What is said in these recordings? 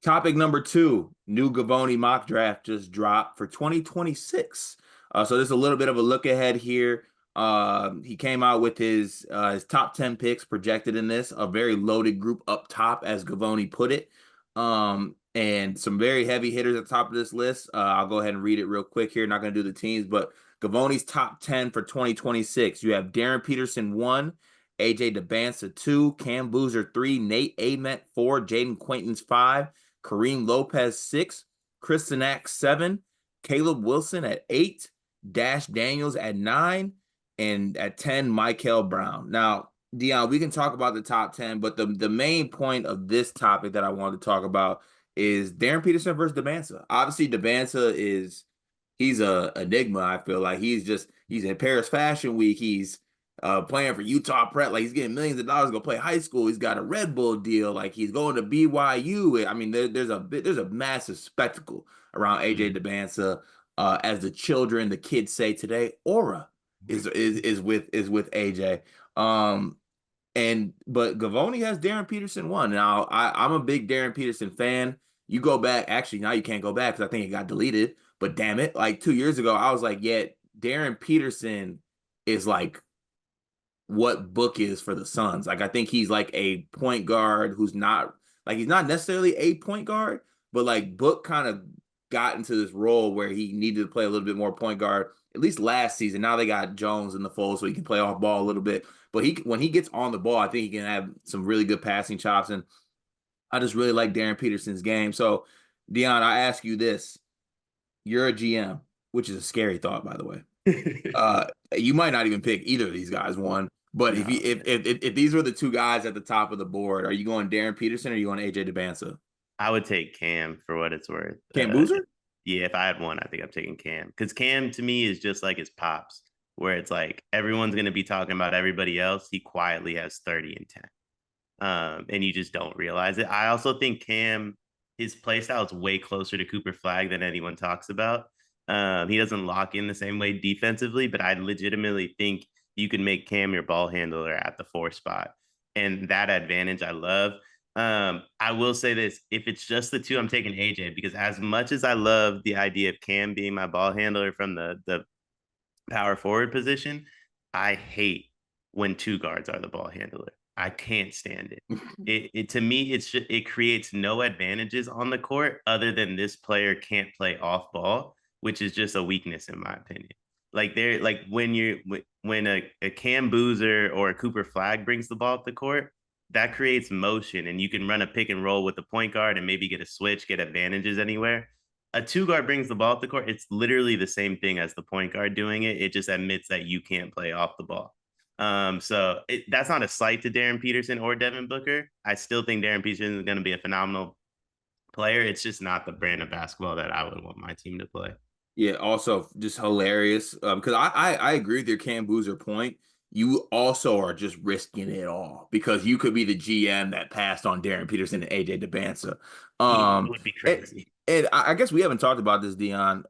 Topic number two, new Gavoni mock draft just dropped for 2026. So there's a little bit of a look ahead here. He came out with his top 10 picks projected in this, a very loaded group up top, as Gavoni put it. And some very heavy hitters at the top of this list. I'll go ahead and read it real quick here. Not going to do the teams, but Gavoni's top 10 for 2026. You have Darryn Peterson 1, AJ Dybantsa 2, Cam Boozer 3, Nate Ament 4, Jaden Quaintance 5, Kareem Lopez 6, Chris Sinak 7, Caleb Wilson at 8, Dash Daniels at 9, and at 10, Michael Brown. Now, Dion, we can talk about the top 10, but the main point of this topic that I wanted to talk about is Darryn Peterson versus Dybantsa. Obviously, Dybantsa he's a enigma. I feel like he's in Paris Fashion Week. He's playing for Utah Prep. Like, he's getting millions of dollars to go play high school. He's got a Red Bull deal. Like, he's going to BYU. I mean, there's a massive spectacle around AJ Mhm. Dybantsa. As the kids say today, aura is with AJ. Um, but Gavoni has Darryn Peterson one. Now I'm a big Darryn Peterson fan. You go back, actually now you can't go back because I think it got deleted. But damn it, like 2 years ago, I was like, yeah, Darryn Peterson is like what Book is for the Suns. Like, I think he's like a point guard who's not like, he's not necessarily a point guard, but like Book kind of got into this role where he needed to play a little bit more point guard. At least last season. Now they got Jones in the fold, so he can play off ball a little bit. But when he gets on the ball, I think he can have some really good passing chops. And I just really like Darryn Peterson's game. So, Dion, I ask you this: You're a GM, which is a scary thought, by the way. Uh, you might not even pick either of these guys one. But if you No, if these were the two guys at the top of the board, are you going Darryn Peterson or are you going AJ Dybantsa? I would take Cam for what it's worth. Cam Boozer? Yeah, if I had one, I think I'm taking Cam because Cam to me is just like his pops, where it's like everyone's gonna be talking about everybody else. He quietly has 30 and 10, and you just don't realize it. I also think Cam, his play style is way closer to Cooper Flag than anyone talks about. He doesn't lock in the same way defensively, but I legitimately think you can make Cam your ball handler at the 4 spot, and that advantage I love. I will say this: if it's just the two, I'm taking AJ because as much as I love the idea of Cam being my ball handler from the power forward position, I hate when two guards are the ball handler. I can't stand it. It to me, it creates no advantages on the court other than this player can't play off ball, which is just a weakness in my opinion. Like they're like when a Cam Boozer or a Cooper Flag brings the ball up the court, that creates motion and you can run a pick and roll with the point guard and maybe get a switch, get advantages anywhere. A two guard brings the ball up the court. It's literally the same thing as the point guard doing it. It just admits that you can't play off the ball. That's not a slight to Darryn Peterson or Devin Booker. I still think Darryn Peterson is going to be a phenomenal player. It's just not the brand of basketball that I would want my team to play. Yeah, also just hilarious. Because I agree with your Cam Boozer point. You also are just risking it all because you could be the GM that passed on Darryn Peterson and AJ Dybantsa. Yeah, it Um, would be and, crazy. and I guess we haven't talked about this, Dion.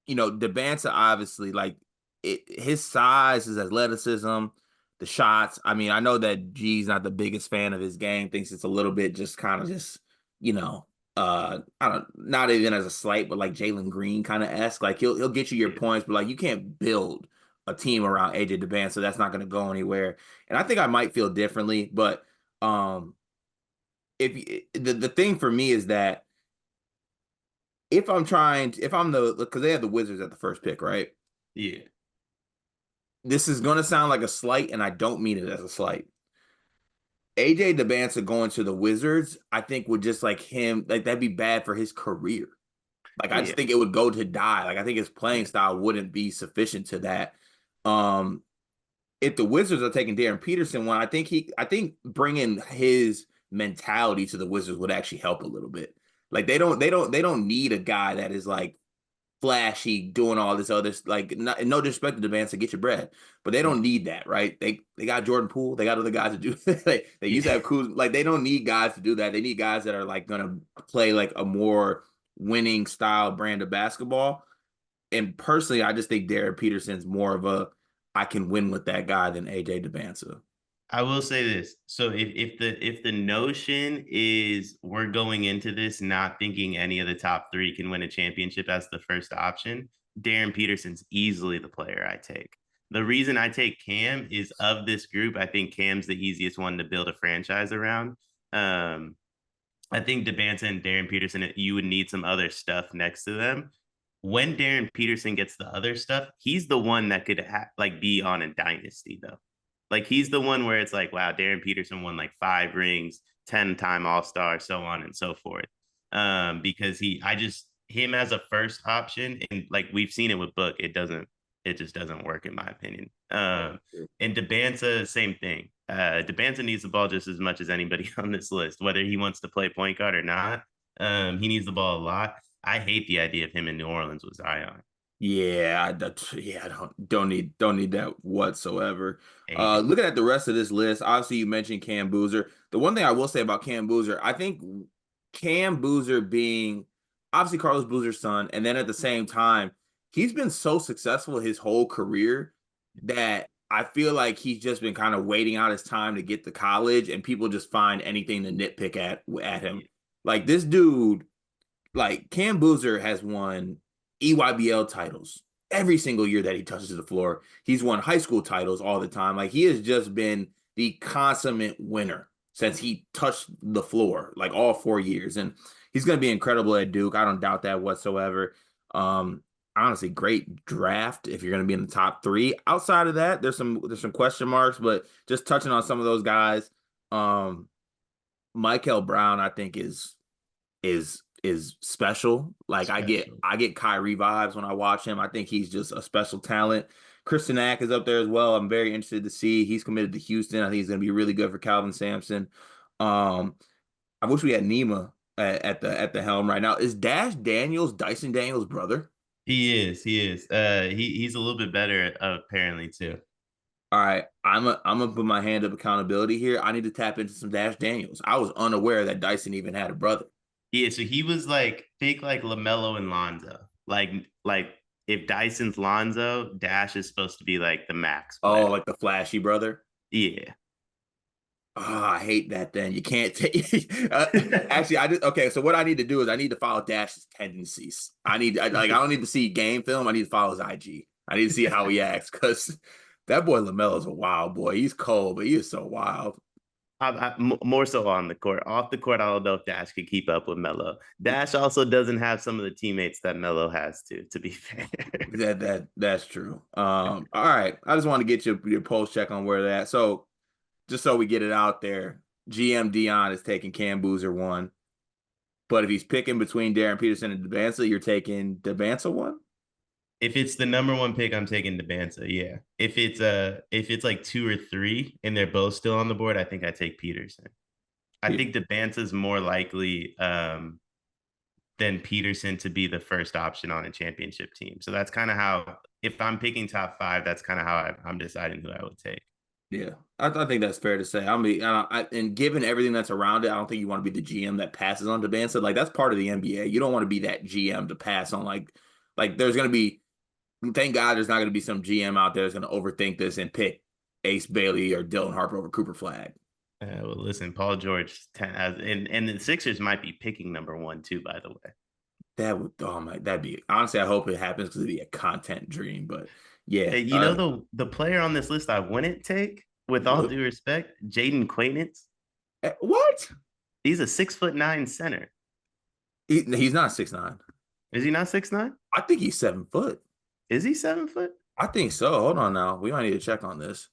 Dybantsa obviously, like, his size, his athleticism, the shots. I mean, I know that G's not the biggest fan of his game, thinks it's a little bit just kind of just, you know, I don't, not even as a slight, but like Jalen Green kind of esque. Like, he'll get you your Yeah. points, but like, you can't build a team around AJ Dybantsa, so that's not going to go anywhere. And I think I might feel differently, but um, if the thing for me is that if I'm the because they have the Wizards at the first pick, right? Yeah. This is going to sound like a slight, and I don't mean it as a slight. AJ Dybantsa going to the Wizards, I think would just like him, like, that'd be bad for his career. Like, Oh I just yeah. think it would go to die. Like, I think his playing Yeah. style wouldn't be sufficient to that. Um, if the Wizards are taking Darryn Peterson one, I think bringing his mentality to the Wizards would actually help a little bit. Like, they don't need a guy that is like flashy, doing all this other, like, no disrespect to Dybantsa, get your bread, but they don't Mhm. need that, right? They got Jordan Poole, they got other guys to do. They used to Yeah. have Kuz, like, they don't need guys to do that. They need guys that are like gonna play like a more winning style brand of basketball. And personally, I just think Darryn Peterson's more of a I can win with that guy than AJ Dybantsa. I will say this. So if the notion is we're going into this not thinking any of the top three can win a championship as the first option, Darryn Peterson's easily the player I take. The reason I take Cam is of this group, I think Cam's the easiest one to build a franchise around. Um, I think Dybantsa and Darryn Peterson, you would need some other stuff next to them. When Darryn Peterson gets the other stuff, he's the one that could like be on a dynasty though. Like he's the one where it's like, wow, Darryn Peterson won like 5 rings, 10-time All-Star, so on and so forth. Because I just him as a first option, and like we've seen it with Book, it just doesn't work in my opinion. And Dybantsa, same thing. Dybantsa needs the ball just as much as anybody on this list, whether he wants to play point guard or not. He needs the ball a lot. I hate the idea of him in New Orleans with Zion. I don't need that whatsoever. Hate it. Looking at the rest of this list, obviously you mentioned Cam Boozer. The one thing I will say about Cam Boozer, I think Cam Boozer being obviously Carlos Boozer's son, and then at the same time, he's been so successful his whole career that I feel like he's just been kind of waiting out his time to get to college, and people just find anything to nitpick at him. Like this dude, like Cam Boozer has won EYBL titles every single year that he touches the floor. He's won high school titles all the time. Like he has just been the consummate winner since he touched the floor, like all 4 years. And he's going to be incredible at Duke. I don't doubt that whatsoever. Um, Honestly, great draft if you're going to be in the top three. Outside of that, there's some question marks, but just touching on some of those guys, Michael Brown, I think is special. Like Special. I get Kyrie vibes when I watch him. I think he's just a special talent. Christian Ack is up there as well. I'm very interested to see. He's committed to Houston. I think he's going to be really good for Calvin Sampson. Um, I wish we had Nima at the helm right now. Is Dash Daniels Dyson Daniels' brother? He is. He is. He's a little bit better apparently too. All right, I'm gonna put my hand up accountability here. I need to tap into some Dash Daniels. I was unaware that Dyson even had a brother. Yeah, so he was like think like LaMelo and Lonzo. Like if Dyson's Lonzo, Dash is supposed to be like the max Oh, player. like the flashy brother. Yeah. Oh, I hate that. Then you can't take. Actually, I just okay. So what I need to do is I need to follow Dash's tendencies. I don't need to see game film. I need to follow his IG. I need to see how he acts because that boy Lamelo's a wild boy. He's cold, but he is so wild. More so on the court. Off the court, I don't know if Dash could keep up with Melo. Dash also doesn't have some of the teammates that Melo has to be fair. That's true. All right. I just want to get your pulse check on where they're at. So just so we get it out there, GM Dion is taking Cam Boozer one. But if he's picking between Darryn Peterson and Dybantsa, you're taking Dybantsa one? If it's the number one pick, I'm taking Dybantsa. Yeah. If it's like 2 or 3 and they're both still on the board, I think I take Peterson. I think Dybantsa is more likely than Peterson to be the first option on a championship team. So that's kind of how, if I'm picking top 5, that's kind of how I'm deciding who I would take. Yeah, I think that's fair to say. I mean, and given everything that's around it, I don't think you want to be the GM that passes on Dybantsa. Like that's part of the NBA. You don't want to be that GM to pass on like there's going to be. Thank God there's not going to be some GM out there that's going to overthink this and pick Ace Bailey or Dylan Harper over Cooper Flag. Well, listen, Paul George has, and the Sixers might be picking number 1 too. By the way, That'd be honestly. I hope it happens because it'd be a content dream. But yeah, you know the player on this list I wouldn't take, with all due respect, Jaden Quaintance. What? He's a 6'9" center. He's not 6'9". Is he not 6'9"? I think he's 7 foot. Is he 7 foot? I think so. Hold on now. We might need to check on this.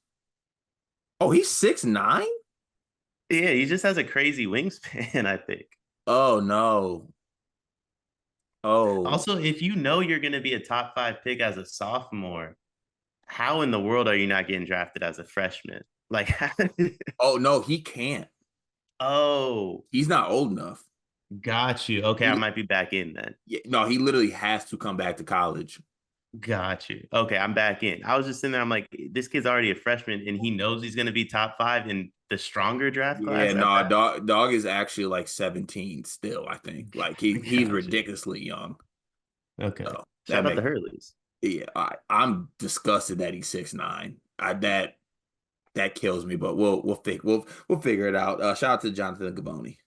Oh, he's 6'9". Yeah, he just has a crazy wingspan, I think. Oh no. Oh. Also, if you know you're going to be a top 5 pick as a sophomore, how in the world are you not getting drafted as a freshman? Like, Oh no, he can't. oh, He's not old enough. got you. Okay, I He, might be back in then. yeah, no, he literally has to come back to college. Got you. Okay, I'm back in. I was just sitting there. I'm like, this kid's already a freshman, and he knows he's going to be top 5 in the stronger draft Yeah, class. no, dog is actually like 17 still, I think. Like he's Got you. ridiculously young. Okay. So that Shout out to makes Hurleys. yeah, I'm disgusted that he's 6'9". I that that kills me, but we'll figure it out. Shout out to Jonathan Gaboni.